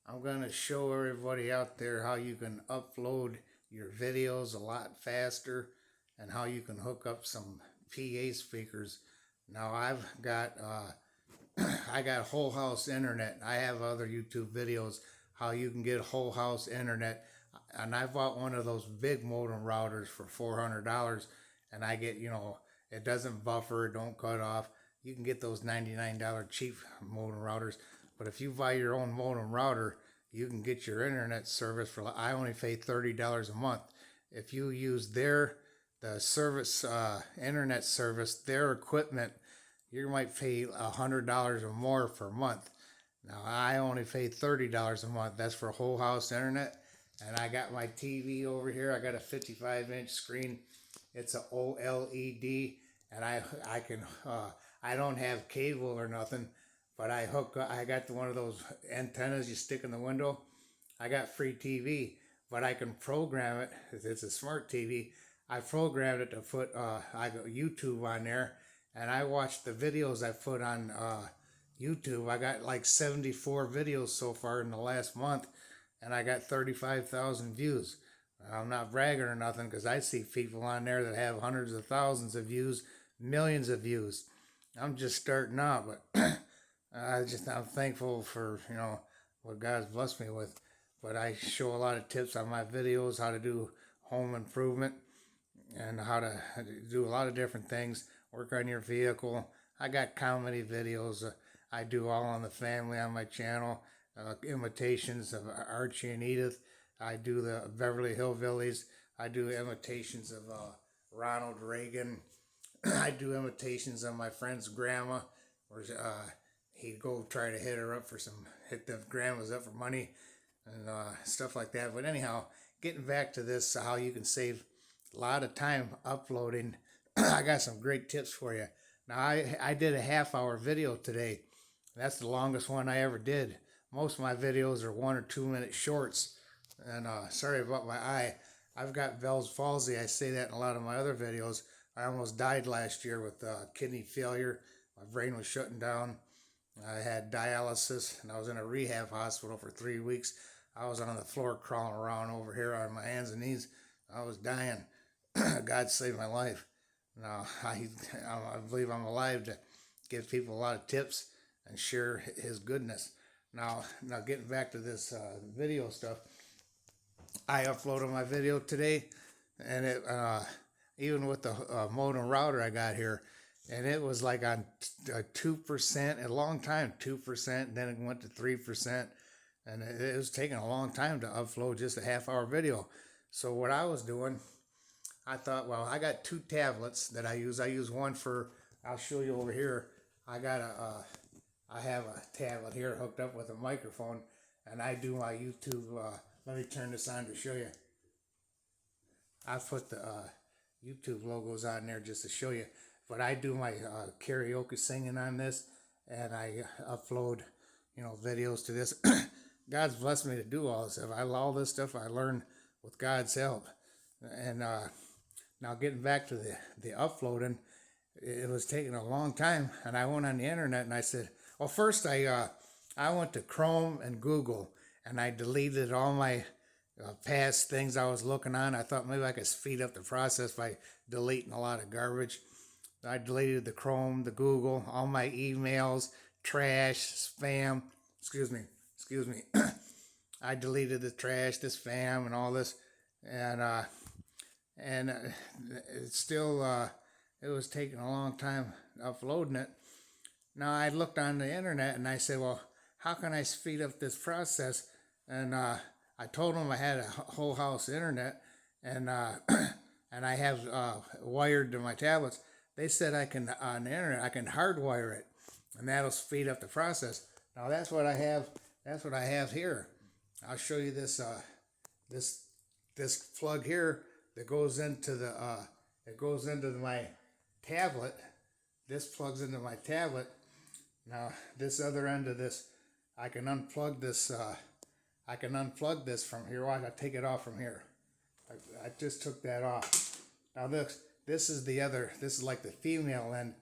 I'm going to show everybody out there how you can upload your videos a lot faster and how you can hook up some PA speakers. Now I've got I got whole house internet. I have other YouTube videos how you can get whole house internet, and I bought one of those big modem routers for $400, and I get, it doesn't buffer, it don't cut off. You can get those $99 cheap modem routers, but if you buy your own modem router, you can get your internet service for, I only pay $30 a month. If you use the service, internet service, their equipment, you might pay $100 or more per month. Now I only pay $30 a month. That's for whole house internet. And I got my TV over here. I got a 55-inch screen. It's a OLED, and I can I don't have cable or nothing, but I got one of those antennas you stick in the window. I got free TV, but I can program it. It's a smart TV. I programmed it to put I got YouTube on there, and I watched the videos I put on YouTube. I got like 74 videos so far in the last month, and I got 35,000 views. I'm not bragging or nothing, because I see people on there that have hundreds of thousands of views, millions of views. I'm just starting out, but I'm thankful for what God's blessed me with. But I show a lot of tips on my videos, how to do home improvement, and how to do a lot of different things. Work on your vehicle. I got comedy videos. I do all on the family on my channel. Imitations of Archie and Edith. I do the Beverly Hillbillies. I do imitations of Ronald Reagan. I do imitations of my friend's grandma, where he'd go try to hit the grandmas up for money and stuff like that. But anyhow, getting back to this, how you can save a lot of time uploading. I got some great tips for you. Now I did a half-hour video today. That's the longest one I ever did. Most of my videos are 1 or 2 minute shorts. And sorry about my eye. I've got Bell's palsy. I say that in a lot of my other videos. I almost died last year with kidney failure. My brain was shutting down. I had dialysis, and I was in a rehab hospital for 3 weeks. I was on the floor crawling around over here on my hands and knees. I was dying. God saved my life. Now, I believe I'm alive to give people a lot of tips and share His goodness. Now getting back to this video stuff, I uploaded my video today, and it even with the modem router I got here, and it was like on 2%, a long time, 2%, then it went to 3%, and it was taking a long time to upload just a half-hour video. So what I was doing, I thought, well, I got 2 tablets that I use. I use one for, I'll show you over here. I have a tablet here hooked up with a microphone, and I do my YouTube. Let me turn this on to show you. I put the YouTube logos on there just to show you. But I do my karaoke singing on this, and I upload, videos to this. God's blessed me to do all this stuff. All this stuff I learned with God's help. And now getting back to the uploading, it was taking a long time, and I went on the internet and I said, well, first I went to Chrome and Google, and I deleted all my past things I was looking on. I thought maybe I could speed up the process by deleting a lot of garbage. I deleted the Chrome, the Google, all my emails, trash, spam. Excuse me. I deleted the trash, the spam, and all this, and it's still it was taking a long time uploading it. Now I looked on the internet and I said, well, how can I speed up this process? And I told them I had a whole house internet, and and I have wired to my tablets. They said I can, on the internet, I can hardwire it, and that'll speed up the process. Now that's what I have. That's what I have here. I'll show you this this plug here that goes into my tablet. This plugs into my tablet. Now this other end of this, I can unplug this. I can unplug this from here. Well, I gotta take it off from here. I just took that off. Now this is the other. This is like the female end.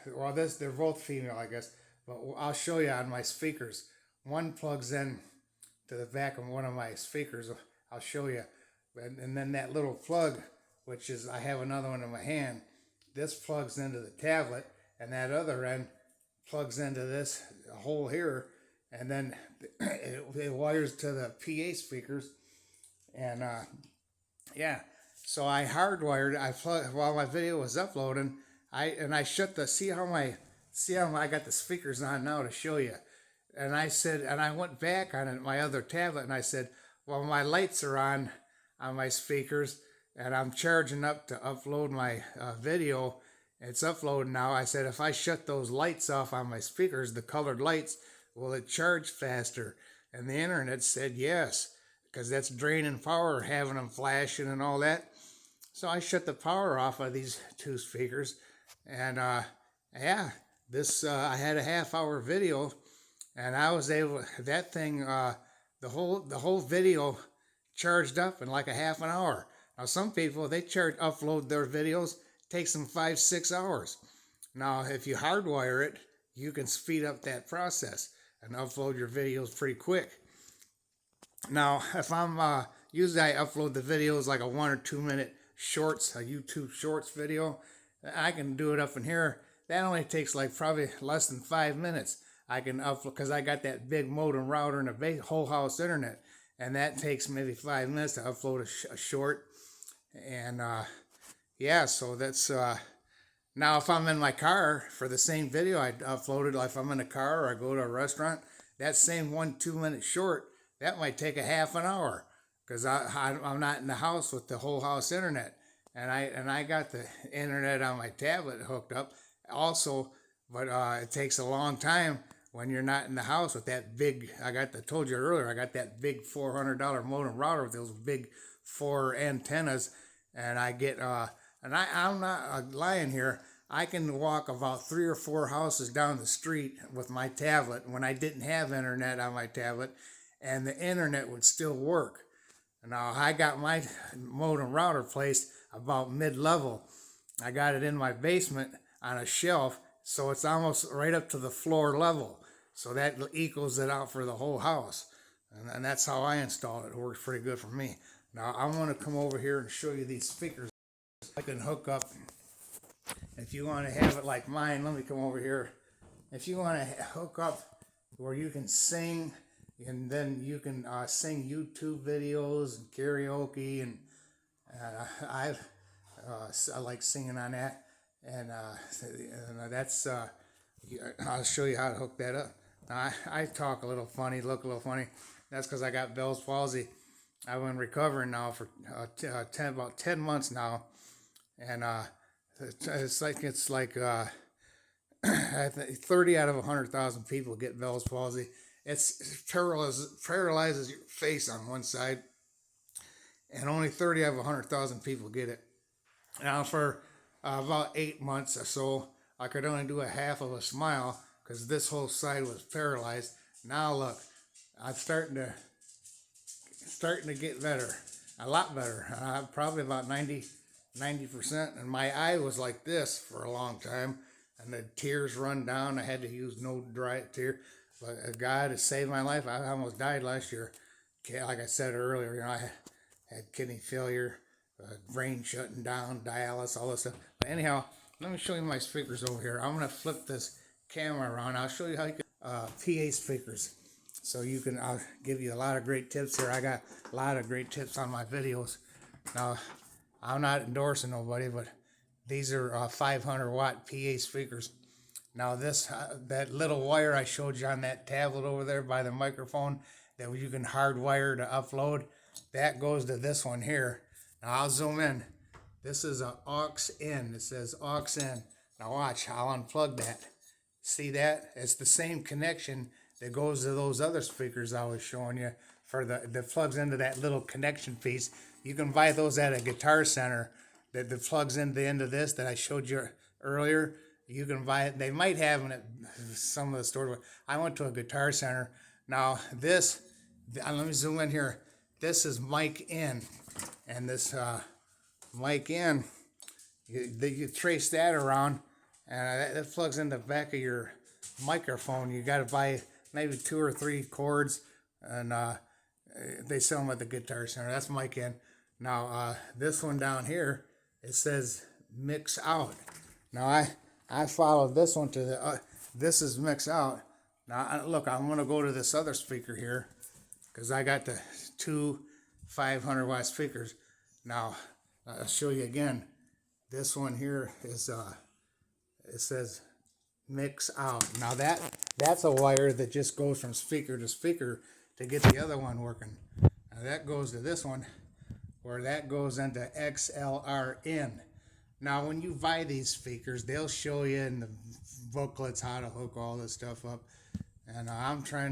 They're both female, I guess. But I'll show you on my speakers. One plugs in to the back of one of my speakers. I'll show you. And then that little plug, which is, I have another one in my hand. This plugs into the tablet, and that other end plugs into this hole here, and then it wires to the PA speakers. And yeah, so I hardwired. While my video was uploading. I shut the see how I got the speakers on now to show you. And I said, and I went back on my other tablet, and I said, well, my lights are on my speakers, and I'm charging up to upload my video. It's uploading now. I said, if I shut those lights off on my speakers, the colored lights, will it charge faster? And the internet said yes, because that's draining power, having them flashing and all that. So I shut the power off of these two speakers, and yeah, this I had a half-hour video, and I was able, that thing, the whole video charged up in like a half an hour. Now some people, they upload their videos, takes them 5-6 hours. Now if you hardwire it, you can speed up that process and upload your videos pretty quick. Now if I'm usually I upload the videos like a 1 or 2 minute shorts, a YouTube shorts video. I can do it up in here. That only takes like probably less than 5 minutes. I can upload, because I got that big modem router and a whole house internet, and that takes maybe 5 minutes to upload a short. And yeah, so that's now if I'm in my car for the same video I uploaded, like if I'm in a car or I go to a restaurant, that same 1-2 minute short, that might take a half an hour, because I'm not in the house with the whole house internet, and I got the internet on my tablet hooked up also, but it takes a long time when you're not in the house with that big. I told you earlier, I got that big $400 modem router with those big 4 antennas, and I get and I'm not lying here. I can walk about 3 or 4 houses down the street with my tablet when I didn't have internet on my tablet, and the internet would still work. Now I got my modem router placed about mid-level. I got it in my basement on a shelf, so it's almost right up to the floor level. So that equals it out for the whole house. And that's how I installed it. It works pretty good for me. Now I'm going to come over here and show you these speakers I can hook up. If you want to have it like mine, let me come over here. If you want to hook up where you can sing, and then you can sing YouTube videos and karaoke, and I like singing on that, and that's I'll show you how to hook that up. Now, I talk a little funny, look a little funny. That's because I got Bell's palsy. I've been recovering now for about 10 months now, and it's like 30 out of 100,000 people get Bell's palsy. It paralyzes your face on one side, and only 30 out of 100,000 people get it. Now for about 8 months or so, I could only do a half of a smile because this whole side was paralyzed. Now look, I'm starting to get better, a lot better. Probably about 90%. And my eye was like this for a long time, and the tears run down. I had to use no dry tear. But God has saved my life. I almost died last year. Like I said earlier, I had kidney failure, brain shutting down, dialysis, all this stuff. But anyhow, let me show you my speakers over here. I'm going to flip this camera around. I'll show you how you can PA speakers. So you can, I'll give you a lot of great tips here. I got a lot of great tips on my videos. Now, I'm not endorsing nobody, but these are 500 watt PA speakers. Now this, that little wire I showed you on that tablet over there by the microphone that you can hardwire to upload, that goes to this one here. Now I'll zoom in. This is a aux in. It says aux in. Now watch, I'll unplug that. See that? It's the same connection that goes to those other speakers I was showing you for that plugs into that little connection piece. You can buy those at a Guitar Center that plugs into the end of this that I showed you earlier. You can buy it. They might have them at some of the stores. I went to a Guitar Center. Now this, let me zoom in here. This is mic in, and this mic in, you trace that around, and that plugs in the back of your microphone. You got to buy maybe 2 or 3 cords, and They sell them at the Guitar Center. That's my can. Now this one down here, it says mix out. Now I followed this one to the. This is mix out. Now look, I'm gonna go to this other speaker here, because I got the two 500 watt speakers. Now I'll show you again. This one here is it says mix out. Now that's a wire that just goes from speaker to speaker to get the other one working. Now that goes to this one, where that goes into XLR in. Now when you buy these speakers, they'll show you in the booklets how to hook all this stuff up, and I'm trying